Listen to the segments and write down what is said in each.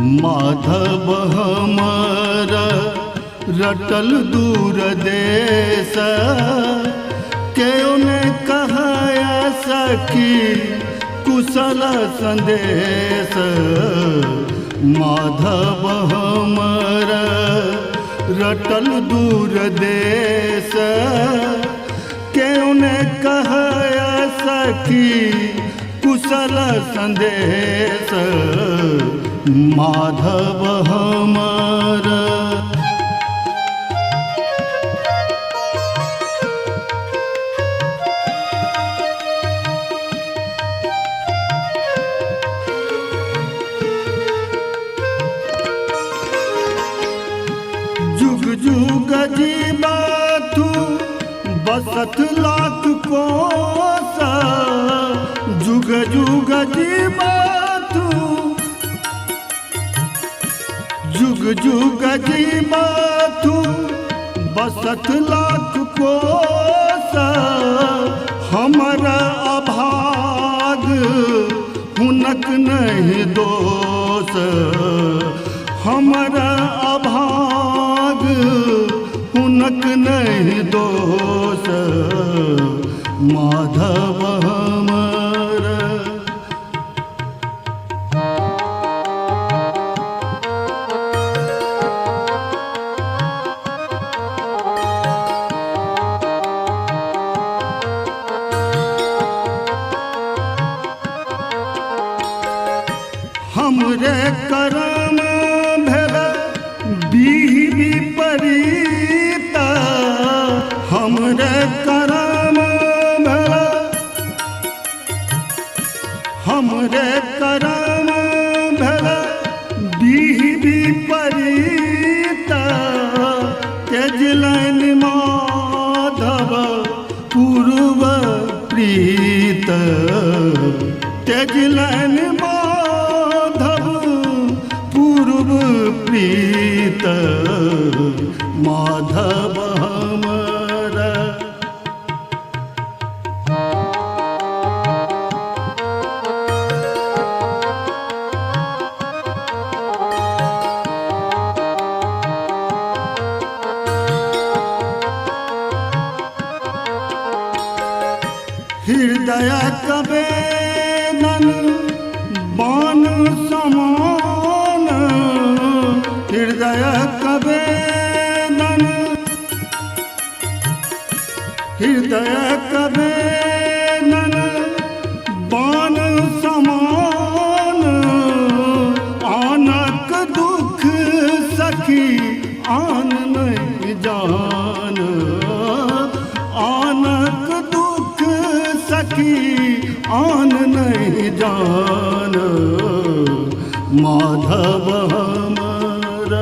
माधव हमर रटल दूर देश, क्यों ने कहया सखी कुशल संदेश। माधव हमर रटल दूर देश, क्यों ने कहया सखी कुशल संदेश। माधव हमर जुग जुग जीवातु बसत लाख कोस। जुग जुग जीवातु जुग जुग जीवातु बसत लाख कोस। हमारा अभाग हुनक नहीं दोष। हमारा अभाग हुनक नहीं दोष। माधव हमर हमरे करम भेल बीह विपरीत। हमरे करम भेल हमरे करम भेल बीह विपरीत। त्यजलनि माधव पूर्व प्रीत। त्यजलनि प्रीत। माधव हमर हृदय कवेदन बाण समान। हृदय कवेदन हृदय कवेदन बाण समान। आनक दुख सखी आन नहीं जान। आनक दुख सखी आन नहीं जान। माधव हमर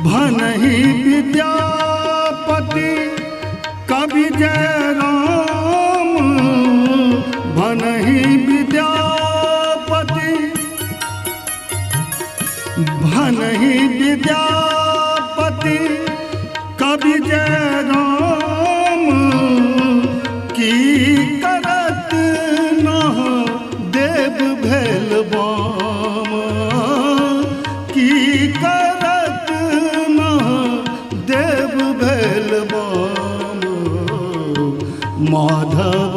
भनहि विद्यापति कवि जय राम। भनहि विद्यापति भनहि विद्यापति कवि जय राम। की करत नह देव भेल बाम। की करत नह देव भेल बाम। माधव